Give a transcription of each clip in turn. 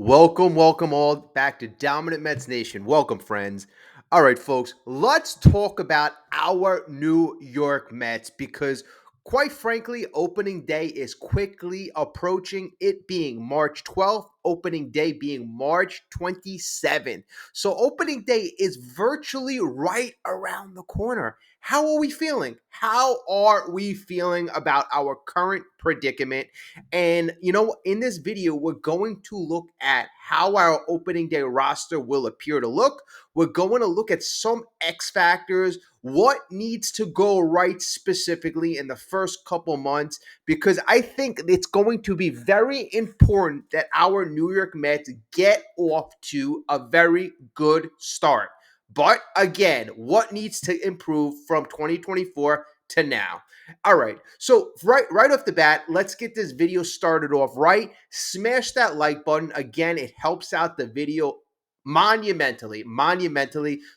Welcome all back to Dominant Mets Nation. Welcome, friends. All right, folks, let's talk about our New York Mets because, quite frankly, opening day is quickly approaching, it being March 12th, opening day being March 27th. So, opening day is virtually right around the corner. How are we feeling? How are we feeling about our current predicament? And in this video, we're going to look at how our opening day roster will appear to look. We're going to look at some X factors, what needs to go right specifically in the first couple months, because I think it's going to be very important that our New York Mets get off to a very good start. But again, what needs to improve from 2024 to now? All right. So right off the bat, let's get this video started off right. Smash that like button. Again, it helps out the video monumentally.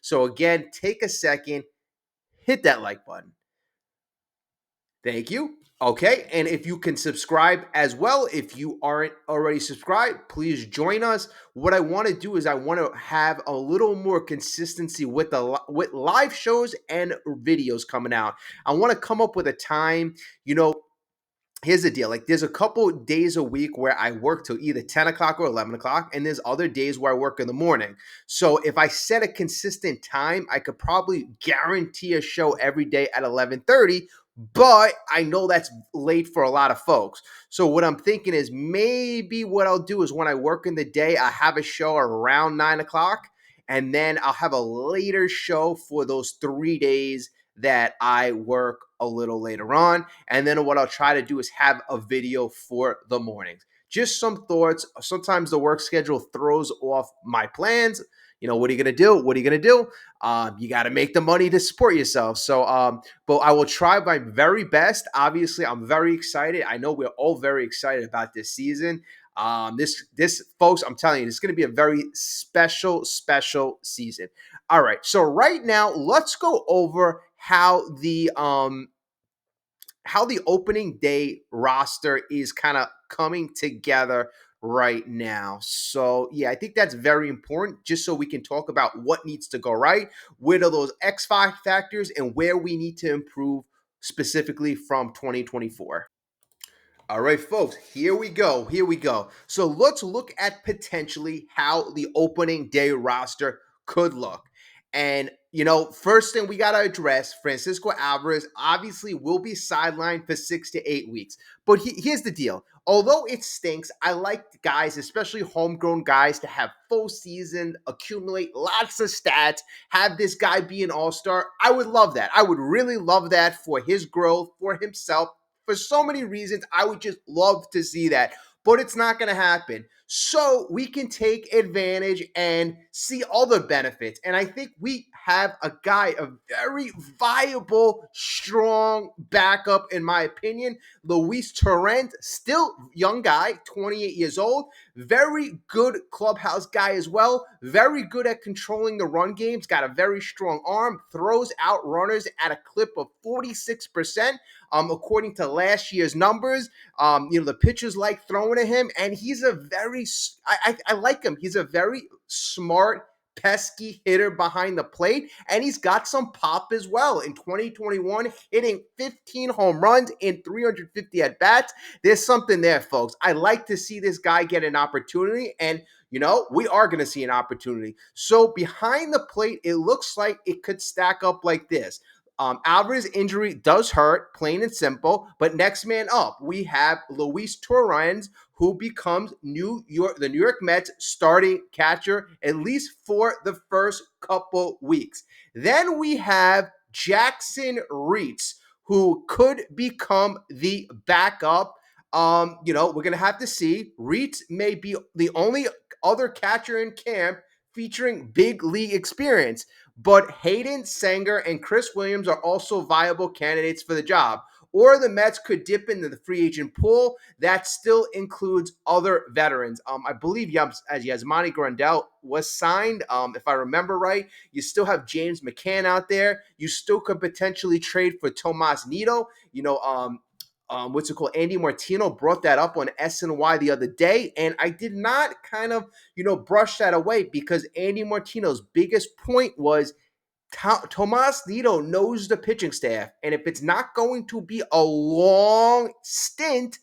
So again, take a second, hit that like button. Thank you. Okay, and if you can subscribe as well, if you aren't already subscribed, please join us. What I want to do is I want to have a little more consistency with with live shows and videos coming out. I want to come up with a time, here's the deal. Like, there's a couple days a week where I work till either 10 o'clock or 11 o'clock, and there's other days where I work in the morning. So if I set a consistent time, I could probably guarantee a show every day at 11:30. But I know that's late for a lot of folks. So what I'm thinking is maybe what I'll do is when I work in the day, I have a show around 9 o'clock, and then I'll have a later show for those 3 days that I work a little later on. And then what I'll try to do is have a video for the mornings. Just some thoughts. Sometimes the work schedule throws off my plans. What are you going to do? What are you going to do? You got to make the money to support yourself. But I will try my very best. Obviously, I'm very excited. I know we're all very excited about this season. This, folks, I'm telling you, it's going to be a very special season. All right. So right now, let's go over how the opening day roster is kind of coming together right now. So, yeah, I think that's very important just so we can talk about what needs to go right, what are those X factors, and where we need to improve specifically from 2024. All right, folks, here we go. Here we go. So let's look at potentially how the opening day roster could look. And, first thing we got to address, Francisco Alvarez obviously will be sidelined for 6 to 8 weeks. But here's the deal. Although it stinks, I like guys, especially homegrown guys, to have full season, accumulate lots of stats, have this guy be an all-star. I would love that. I would really love that for his growth, for himself, for so many reasons. I would just love to see that, but it's not going to happen. So we can take advantage and see other benefits. And I think we have a guy, a very viable, strong backup, in my opinion. Luis Torrent, still young guy, 28 years old, very good clubhouse guy as well, very good at controlling the run games, got a very strong arm, throws out runners at a clip of 46%. According to last year's numbers, the pitchers like throwing at him, and he's a very, I like him. He's a very smart, pesky hitter behind the plate, and he's got some pop as well. In 2021, hitting 15 home runs in 350 at bats. There's something there, folks. I like to see this guy get an opportunity, and we are going to see an opportunity. So behind the plate, it looks like it could stack up like this. Alvarez injury does hurt, plain and simple. But next man up, we have Luis Torrens, who becomes the New York Mets starting catcher, at least for the first couple weeks. Then we have Jackson Reitz, who could become the backup. We're gonna have to see. Reitz may be the only other catcher in camp featuring big league experience. But Hayden Sanger and Chris Williams are also viable candidates for the job. Or the Mets could dip into the free agent pool. That still includes other veterans. I believe Yasmani Grandal was signed, if I remember right. You still have James McCann out there. You still could potentially trade for Tomas Nido. what's it called? Andy Martino brought that up on SNY the other day, and I did not kind of, brush that away because Andy Martino's biggest point was Tomas Nido knows the pitching staff, and if it's not going to be a long stint,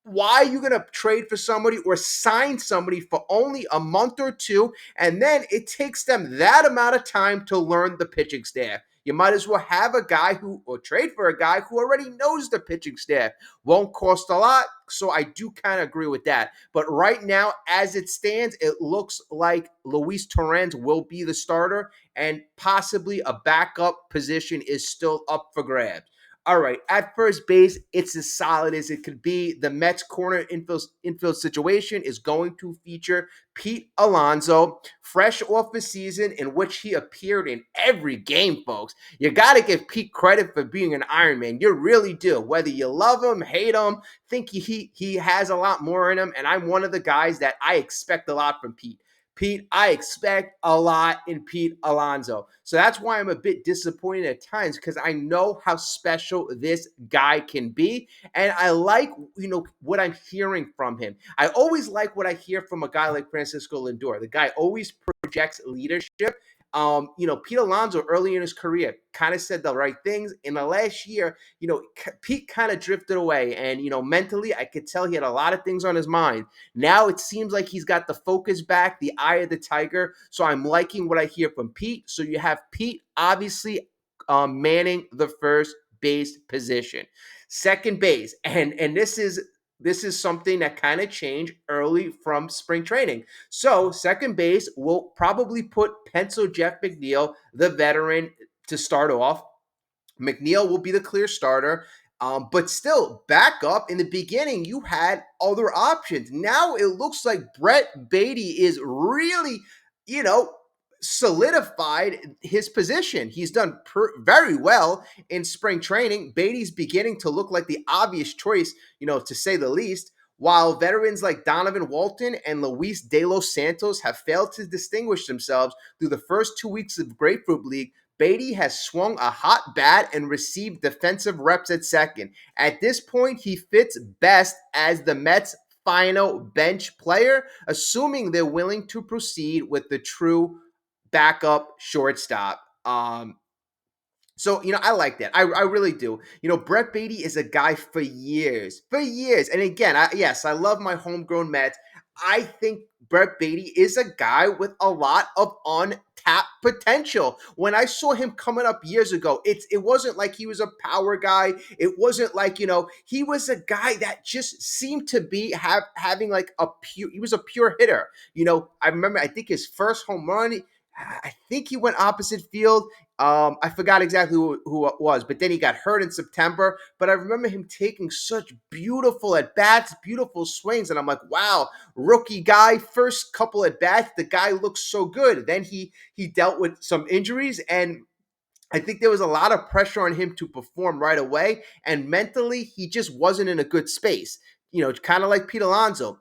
why are you going to trade for somebody or sign somebody for only a month or two, and then it takes them that amount of time to learn the pitching staff? You might as well have a guy or trade for a guy who already knows the pitching staff. Won't cost a lot, so I do kind of agree with that. But right now, as it stands, it looks like Luis Torrens will be the starter, and possibly a backup position is still up for grabs. All right, at first base, it's as solid as it could be. The Mets corner infield situation is going to feature Pete Alonso, fresh off a season in which he appeared in every game, folks. You got to give Pete credit for being an Iron Man. You really do. Whether you love him, hate him, think he has a lot more in him, and I'm one of the guys that I expect a lot from Pete. I expect a lot in Pete Alonso. So that's why I'm a bit disappointed at times, because I know how special this guy can be. And I like, what I'm hearing from him. I always like what I hear from a guy like Francisco Lindor. The guy always projects leadership. Pete Alonso early in his career kind of said the right things. In the last year, Pete kind of drifted away. And, mentally, I could tell he had a lot of things on his mind. Now it seems like he's got the focus back, the eye of the tiger. So I'm liking what I hear from Pete. So you have Pete obviously manning the first base position. Second base, and this is something that kind of changed early from spring training. So second base will probably put pencil Jeff McNeil, the veteran, to start off. McNeil will be the clear starter. But still, back up in the beginning, you had other options. Now it looks like Brett Baty is really, you know, solidified his position. He's done very well in spring training. Baty's beginning to look like the obvious choice, to say the least. While veterans like Donovan Walton and Luis De Los Santos have failed to distinguish themselves through the first 2 weeks of Grapefruit League, Baty has swung a hot bat and received defensive reps at second. At this point, he fits best as the Mets' final bench player, assuming they're willing to proceed with the true backup shortstop. So, I like that. I really do. Brett Baty is a guy for years. And again, yes, I love my homegrown Mets. I think Brett Baty is a guy with a lot of untapped potential. When I saw him coming up years ago, it wasn't like he was a power guy. It wasn't like, he was a guy that just seemed to be having like he was a pure hitter. I remember, I think his first home run, I think he went opposite field. I forgot exactly who it was, but then he got hurt in September. But I remember him taking such beautiful at-bats, beautiful swings, and I'm like, wow, rookie guy, first couple at-bats, the guy looks so good. Then he dealt with some injuries, and I think there was a lot of pressure on him to perform right away, and mentally, he just wasn't in a good space. Kind of like Pete Alonso.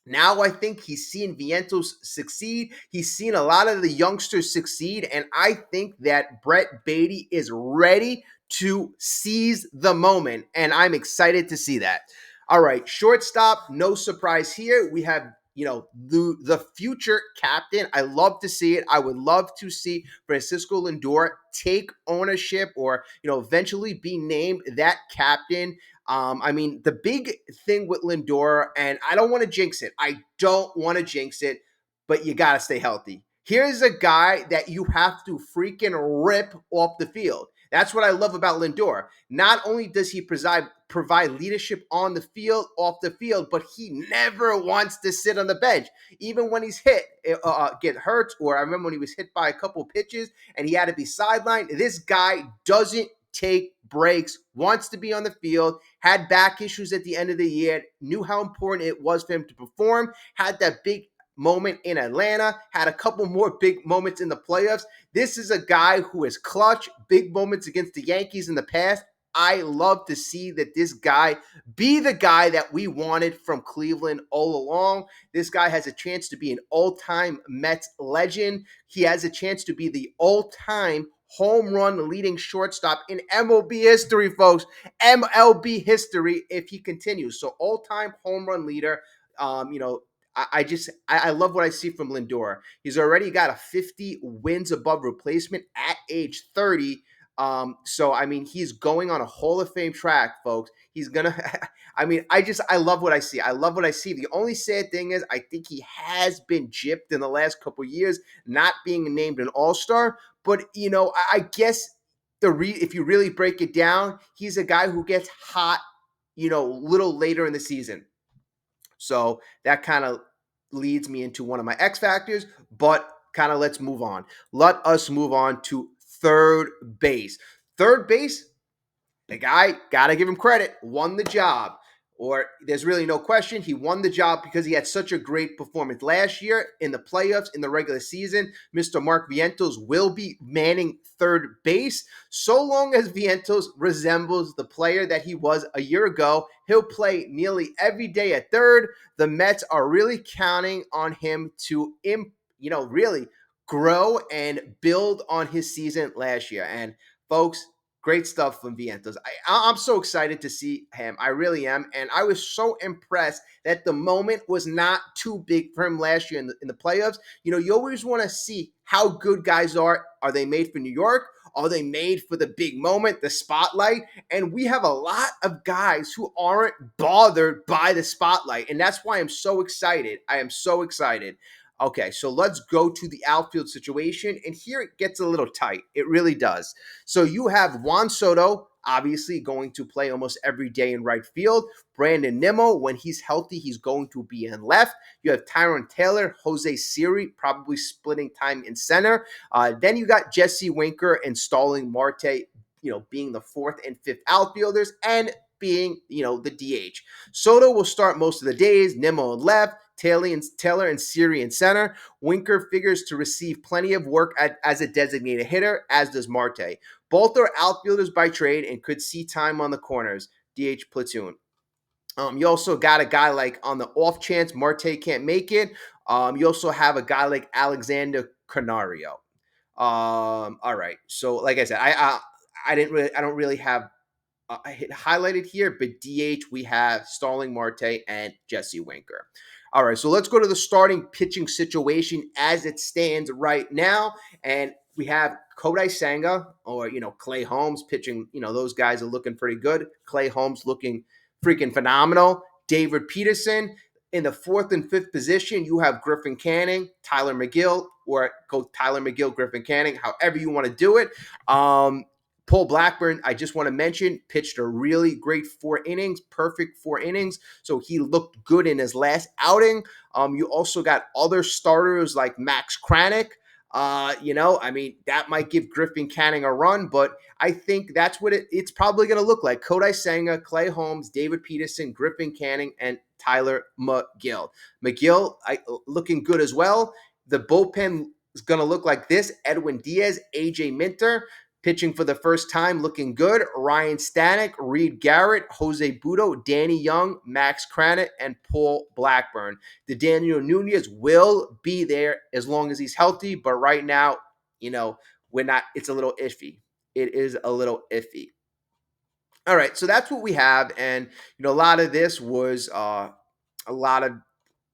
Now I think he's seen Vientos succeed. He's seen a lot of the youngsters succeed. And I think that Brett Baty is ready to seize the moment. And I'm excited to see that. All right, shortstop, no surprise here. We have, the future captain. I love to see it. I would love to see Francisco Lindor take ownership or, eventually be named that captain. The big thing with Lindor, and I don't want to jinx it. But you got to stay healthy. Here's a guy that you have to freaking rip off the field. That's what I love about Lindor. Not only does he provide leadership on the field, off the field, but he never wants to sit on the bench. Even when he's get hurt, or I remember when he was hit by a couple pitches and he had to be sidelined, this guy doesn't take breaks, wants to be on the field, had back issues at the end of the year, knew how important it was for him to perform, had that big moment in Atlanta, had a couple more big moments in the playoffs. This is a guy who has clutch big moments against the Yankees in the past. I love to see that this guy be the guy that we wanted from Cleveland all along. This guy has a chance to be an all-time Mets legend. He has a chance to be the all-time home run leading shortstop in MLB history, folks. MLB history if he continues. So all-time home run leader. You know, I love what I see from Lindor. He's already got a 50 wins above replacement at age 30. So I mean, he's going on a Hall of Fame track, folks. He's gonna. I mean, I love what I see. I love what I see. The only sad thing is, I think he has been gypped in the last couple years, not being named an All Star. But you know, I guess if you really break it down, he's a guy who gets hot, you know, little later in the season. So that kind of leads me into one of my X factors, but kind of let's move on. Let us move on to third base. Third base, the guy, gotta give him credit, won the job. Or there's really no question, he won the job because he had such a great performance last year in the playoffs, in the regular season. Mr. Mark Vientos will be manning third base. So long as Vientos resembles the player that he was a year ago, he'll play nearly every day at third. The Mets are really counting on him to, really grow and build on his season last year. And folks, great stuff from Vientos. I'm so excited to see him. I really am. And I was so impressed that the moment was not too big for him last year in the playoffs. You know, you always want to see how good guys are. Are they made for New York? Are they made for the big moment, the spotlight? And we have a lot of guys who aren't bothered by the spotlight. And that's why I'm so excited. I am so excited. Okay, so let's go to the outfield situation. And here it gets a little tight. It really does. So you have Juan Soto, obviously going to play almost every day in right field. Brandon Nimmo, when he's healthy, he's going to be in left. You have Tyrone Taylor, Jose Siri, probably splitting time in center. Then you got Jesse Winker and Starling Marte, being the fourth and fifth outfielders and being, the DH. Soto will start most of the days, Nimmo in left, Taylor and Siri in center. Winker figures to receive plenty of work as a designated hitter, as does Marte. Both are outfielders by trade and could see time on the corners, DH platoon. You also got a guy like on the off chance Marte can't make it. You also have a guy like Alexander Canario. All right. So, like I said, I don't really have highlighted here, but DH we have Starling Marte and Jesse Winker. All right, so let's go to the starting pitching situation as it stands right now, and we have Kodai Senga or Clay Holmes pitching. Those guys are looking pretty good. Clay Holmes looking freaking phenomenal. David Peterson in the fourth and fifth position. You have Griffin Canning, Tyler McGill, or go Tyler McGill, Griffin Canning, however you want to do it. Paul Blackburn, I just want to mention, pitched a really great 4 innings, perfect 4 innings. So he looked good in his last outing. You also got other starters like Max Kranick. That might give Griffin Canning a run, but I think that's what it's probably going to look like. Kodai Senga, Clay Holmes, David Peterson, Griffin Canning, and Tyler McGill. McGill looking good as well. The bullpen is going to look like this. Edwin Diaz, AJ Minter, pitching for the first time, looking good. Ryan Stanek, Reed Garrett, Jose Budo, Danny Young, Max Kranick, and Paul Blackburn. The Daniel Nunez will be there as long as he's healthy, but right now, we're not. It's a little iffy. It is a little iffy. All right, so that's what we have, and a lot of this was a lot of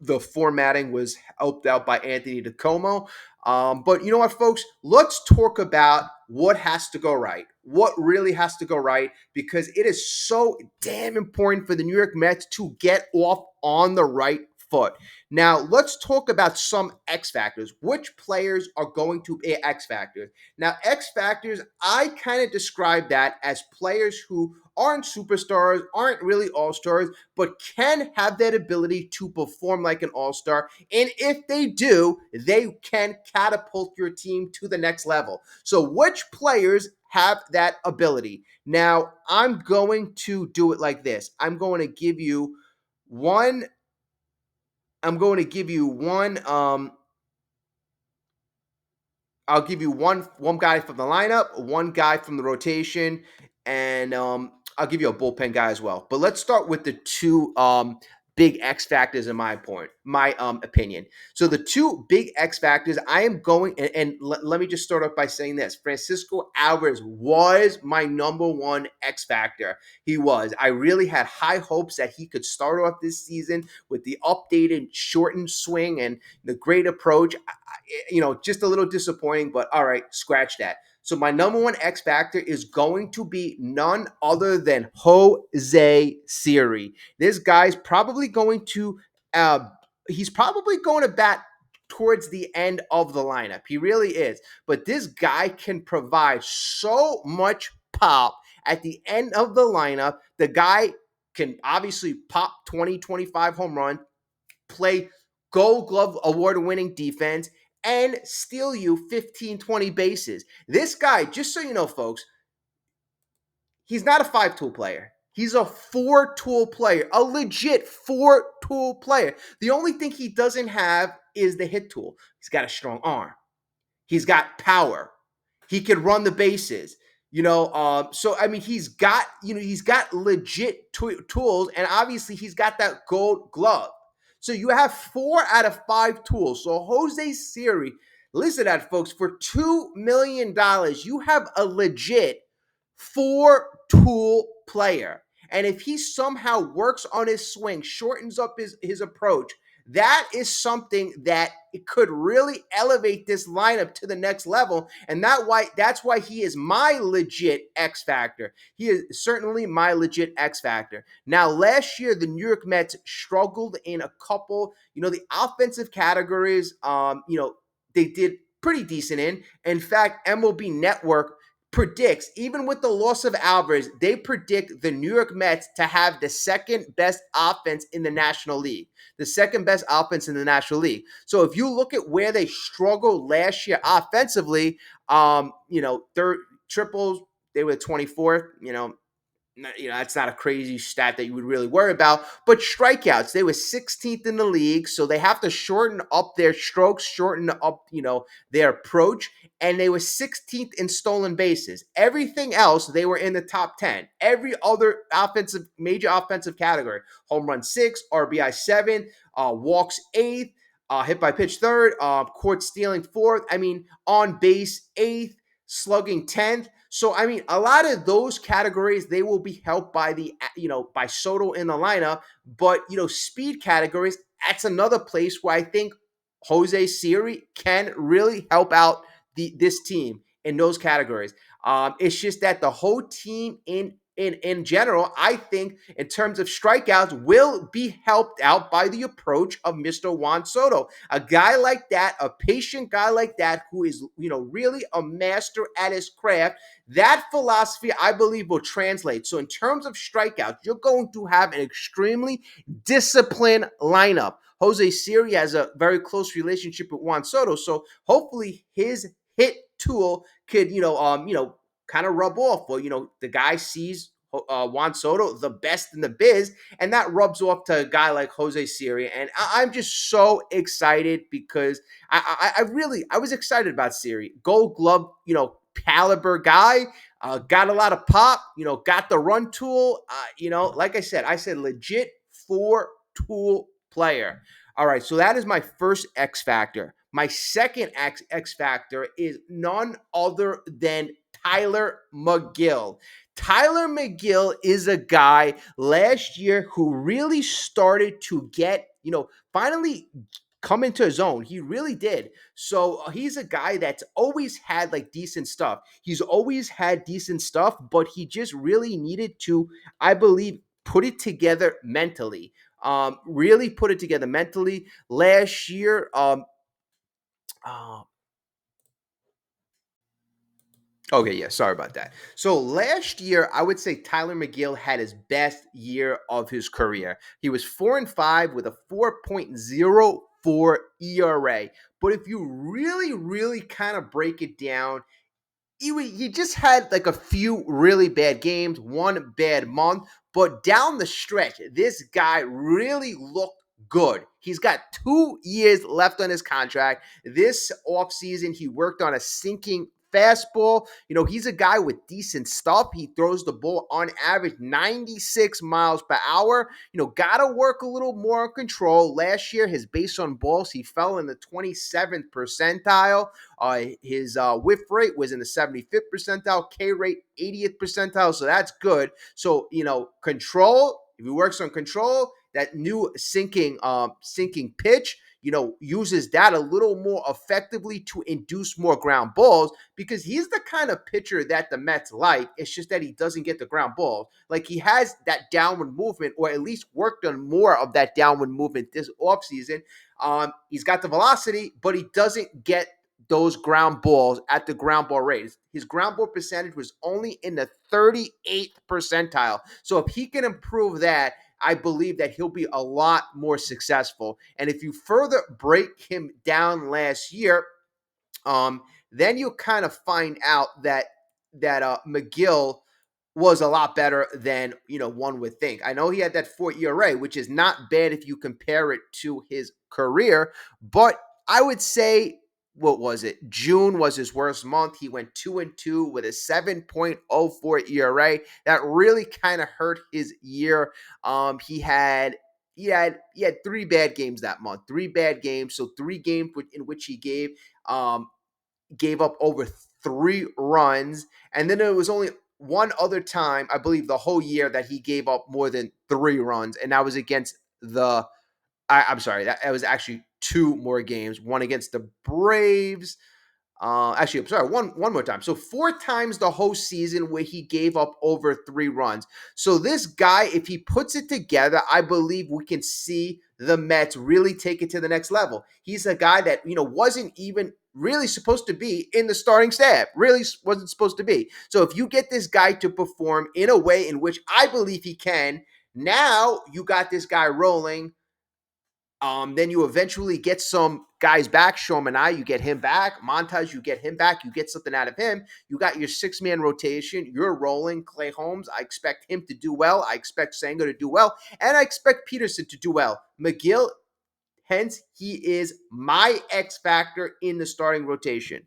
the formatting was helped out by Anthony DiComo. But you know what, folks? Let's talk about what has to go right. What really has to go right, because it is so damn important for the New York Mets to get off on the right foot. Now, let's talk about some X factors. Which players are going to be X factors? Now, X factors, I kind of describe that as players who aren't superstars, aren't really all-stars, but can have that ability to perform like an all-star. And if they do, they can catapult your team to the next level. So which players have that ability? Now, I'm going to do it like this. I'm going to give you one. I'll give you one guy from the lineup, one guy from the rotation, and I'll give you a bullpen guy as well. But let's start with the two big X factors in my opinion. So the two big X factors I am going and let me just start off by saying this. Francisco Alvarez was my number one X factor. He was. I really had high hopes that he could start off this season with the updated shortened swing and the great approach. Just a little disappointing, but all right, scratch that. So my number one X factor is going to be none other than Jose Siri. This guy's probably going to uh, he's probably going to bat towards the end of the lineup. He really is. But this guy can provide so much pop at the end of the lineup. The guy can obviously pop 20, 25 home run, play Gold Glove award winning defense, and steal you 15, 20 bases. This guy, just so you know, folks, he's not a five tool player. He's a four tool player, a legit four tool player. The only thing he doesn't have is the hit tool. He's got a strong arm. He's got power. He can run the bases. So I mean, he's got legit tools, and obviously he's got that Gold Glove. So you have 4 out of 5 tools. So Jose Siri, listen to that, folks. For $2 million, you have a legit four-tool player. And if he somehow works on his swing, shortens up his approach, that is something that it could really elevate this lineup to the next level. And that's why he is my legit X factor. He is certainly my legit X factor. Now, last year, the New York Mets struggled in a couple, the offensive categories, they did pretty decent in. In fact, MLB Network predicts, even with the loss of Alvarez, they predict the New York Mets to have the second best offense in the National League. The second best offense in the National League. So if you look at where they struggled last year offensively, third triples, they were 24th, that's not a crazy stat that you would really worry about. But strikeouts, they were 16th in the league, so they have to shorten up their strokes, shorten up, their approach, and they were 16th in stolen bases. Everything else, they were in the top 10. Every other major offensive category: home run 6, RBI 7, walks 8th, hit by pitch 3rd, court stealing 4th. I mean, on base 8th, slugging 10th. So, I mean, a lot of those categories, they will be helped by by Soto in the lineup. But, speed categories, that's another place where I think Jose Siri can really help out this team in those categories. It's just that the whole team in general, I think, in terms of strikeouts, will be helped out by the approach of Mr. Juan Soto. A guy like that, a patient guy like that, who is, really a master at his craft. That philosophy, I believe, will translate. So in terms of strikeouts, you're going to have an extremely disciplined lineup. Jose Siri has a very close relationship with Juan Soto, so hopefully his hit tool could, kind of rub off. Or, the guy sees Juan Soto, the best in the biz, and that rubs off to a guy like Jose Siri. And I'm just so excited because I was excited about Siri. Gold Glove, caliber guy, got a lot of pop, got the run tool, like I said legit 4-tool player. All right, so that is my first X factor. My second X factor is none other than Tylor Megill. Tylor Megill is a guy last year who really started to get, finally come into his own. He really did. So he's a guy that's always had like decent stuff. He's always had decent stuff, but he just really needed to, I believe, put it together mentally. Really put it together mentally. Last year, uh, okay, yeah, sorry about that. So last year, I would say Tylor Megill had his best year of his career. He was 4-5 with a 4.04 ERA. But if you really, really kind of break it down, he just had like a few really bad games, one bad month, but down the stretch, this guy really looked good. He's got 2 years left on his contract. This offseason, he worked on a sinking fastball, he's a guy with decent stuff. He throws the ball on average 96 miles per hour. Got to work a little more on control. Last year, his base on balls, he fell in the 27th percentile. His whiff rate was in the 75th percentile, K rate 80th percentile. So that's good. So, control, if he works on control, that new sinking pitch, uses that a little more effectively to induce more ground balls, because he's the kind of pitcher that the Mets like. It's just that he doesn't get the ground balls. Like, he has that downward movement, or at least worked on more of that downward movement this offseason. He's got the velocity, but he doesn't get those ground balls at the ground ball rate. His ground ball percentage was only in the 38th percentile. So if he can improve that, I believe that he'll be a lot more successful. And if you further break him down last year, then you'll kind of find out that Megill was a lot better than one would think. I know he had that 4 ERA, which is not bad if you compare it to his career, but I would say, what was it? June was his worst month. He went 2-2 with a 7.04 ERA. That really kind of hurt his year. He had 3 bad games that month. 3 bad games. So 3 games in which he gave up over 3 runs. And then there was only one other time, I believe, the whole year that he gave up more than 3 runs. And that was against I'm sorry, that was actually 2 more games. One against the Braves. Actually, I'm sorry, one more time. So 4 times the whole season where he gave up over 3 runs. So this guy, if he puts it together, I believe we can see the Mets really take it to the next level. He's a guy that, wasn't even really supposed to be in the starting staff. Really wasn't supposed to be. So if you get this guy to perform in a way in which I believe he can, now you got this guy rolling. Then you eventually get some guys back. Shomanai, you get him back. Montage, you get him back. You get something out of him. You got your 6-man rotation. You're rolling. Clay Holmes, I expect him to do well. I expect Senga to do well. And I expect Peterson to do well. Megill, hence, he is my X factor in the starting rotation.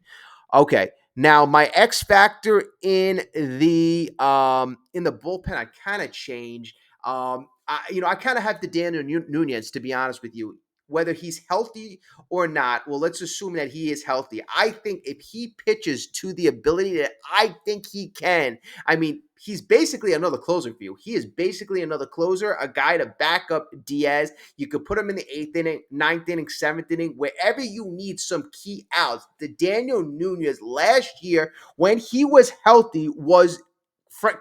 Okay. Now, my X factor in the bullpen, I kind of changed. I kind of have the Daniel Nunez, to be honest with you. Whether he's healthy or not, well, let's assume that he is healthy. I think if he pitches to the ability that I think he can, I mean, he's basically another closer for you. He is basically another closer, a guy to back up Diaz. You could put him in the 8th inning, 9th inning, 7th inning, wherever you need some key outs. The Daniel Nunez last year, when he was healthy, was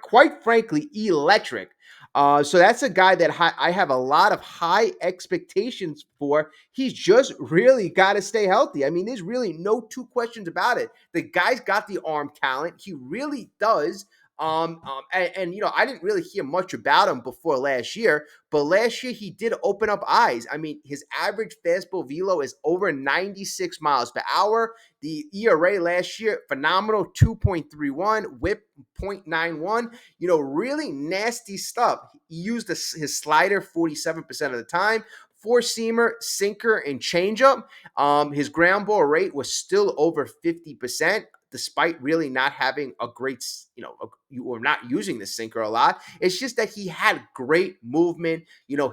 quite frankly electric. So that's a guy that I have a lot of high expectations for. He's just really got to stay healthy. I mean, there's really no 2 questions about it. The guy's got the arm talent. He really does. I didn't really hear much about him before last year, but last year he did open up eyes. I mean, his average fastball velo is over 96 miles per hour. The ERA last year, phenomenal, 2.31, whip 0.91, really nasty stuff. He used his slider 47% of the time. 4-seamer, sinker, and changeup. His ground ball rate was still over 50%. Despite really not having a great, or not using the sinker a lot. It's just that he had great movement,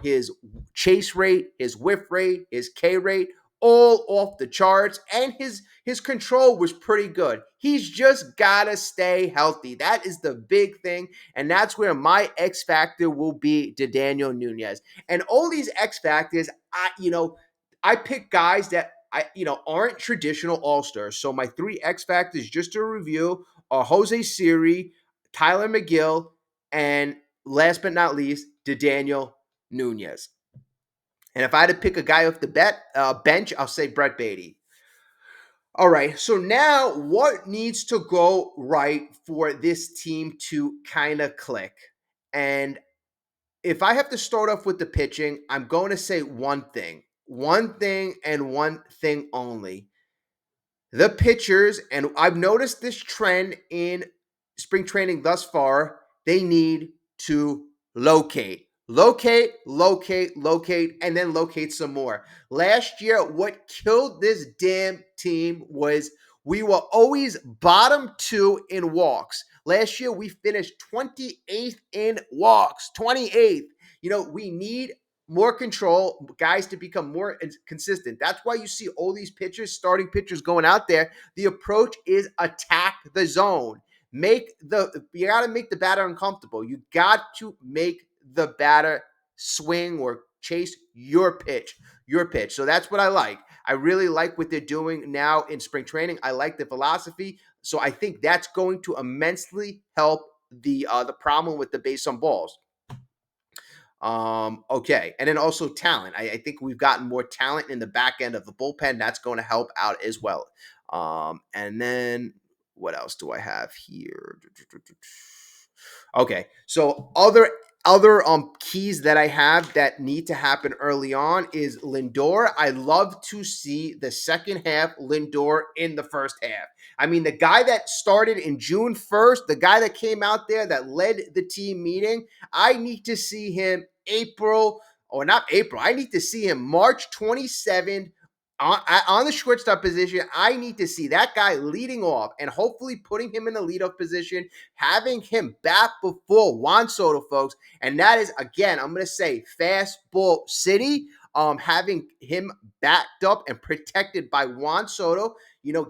his chase rate, his whiff rate, his K rate, all off the charts, and his control was pretty good. He's just got to stay healthy. That is the big thing, and that's where my X factor will be to Daniel Nunez. And all these X factors, I pick guys that aren't traditional all-stars. So my 3 X factors, just to review, are Jose Siri, Tyler Megill, and last but not least, Daniel Nunez. And if I had to pick a guy off the bench, I'll say Brett Baty. All right, so now what needs to go right for this team to kind of click? And if I have to start off with the pitching, I'm going to say one thing and one thing only. The pitchers, and I've noticed this trend in spring training thus far, they need to locate, and then locate some more. Last year, what killed this damn team was We were always bottom two in walks. Last year, we finished 28th in walks, 28th. We need more control, guys to become more consistent. That's why you see all these pitchers, starting pitchers going out there. The approach is attack the zone. You got to make the batter uncomfortable. You got to make the batter swing or chase your pitch. So that's what I like. I really like what they're doing now in spring training. I like the philosophy. So I think that's going to immensely help the problem with the base on balls. Okay. And then also talent. I think we've gotten more talent in the back end of the bullpen. That's going to help out as well. And then what else do I have here? Okay. So other keys that I have that need to happen early on is Lindor. I love to see the second half Lindor in the first half. I mean, the guy that started in June 1st, the guy that came out there that led the team meeting, I need to see him April, or not April, I need to see him March 27th on the shortstop position. I need to see that guy leading off and hopefully putting him in the leadoff position, having him bat before Juan Soto, folks. And that is, again, I'm going to say fastball city. Having him backed up and protected by Juan Soto,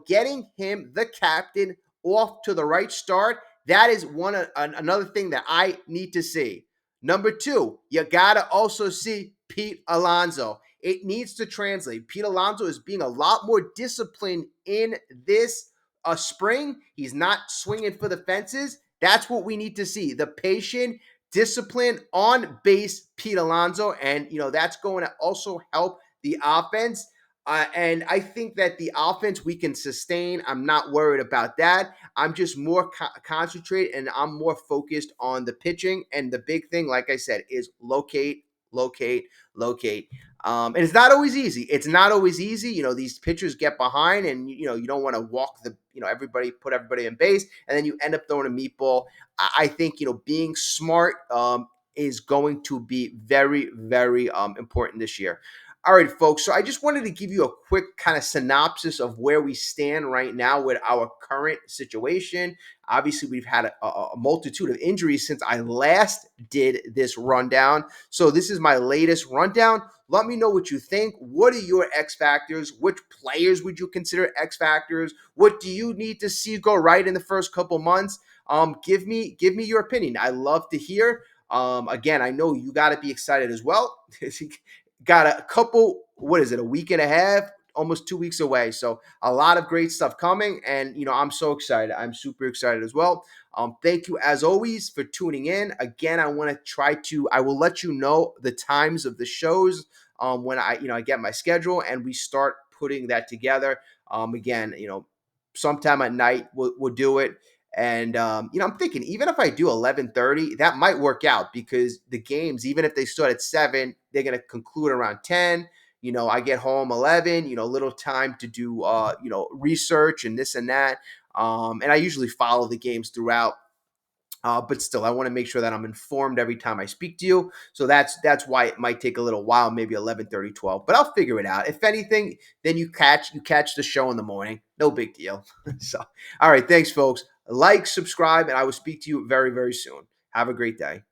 getting him, the captain, off to the right start. That is another thing that I need to see. Number two, you got to also see Pete Alonso. It needs to translate. Pete Alonso is being a lot more disciplined in this spring. He's not swinging for the fences. That's what we need to see. The patient, discipline on base, Pete Alonso. And, that's going to also help the offense. And I think that the offense we can sustain. I'm not worried about that. I'm just more concentrated and I'm more focused on the pitching. And the big thing, like I said, is locate, locate, locate. And it's not always easy. It's not always easy. These pitchers get behind and, you don't want to walk put everybody in base, and then you end up throwing a meatball. I think, being smart is going to be very, very important this year. All right, folks. So I just wanted to give you a quick kind of synopsis of where we stand right now with our current situation. Obviously, we've had a multitude of injuries since I last did this rundown. So this is my latest rundown. Let me know what you think. What are your X factors? Which players would you consider X factors? What do you need to see go right in the first couple months? Give me your opinion. I love to hear. Again, I know you got to be excited as well. Got a couple, what is it, a week and a half, almost 2 weeks away. So a lot of great stuff coming. And, I'm so excited. I'm super excited as well. Thank you, as always, for tuning in. Again, I will let you know the times of the shows when I get my schedule and we start putting that together. Again, sometime at night we'll do it. And I'm thinking even if I do 11:30, that might work out because the games, even if they start at 7, they're gonna conclude around 10. I get home 11. A little time to do research and this and that. And I usually follow the games throughout. But still, I want to make sure that I'm informed every time I speak to you. So that's why it might take a little while, maybe 11:30, 12. But I'll figure it out. If anything, then you catch the show in the morning. No big deal. So, all right, thanks, folks. Like, subscribe, and I will speak to you very, very soon. Have a great day.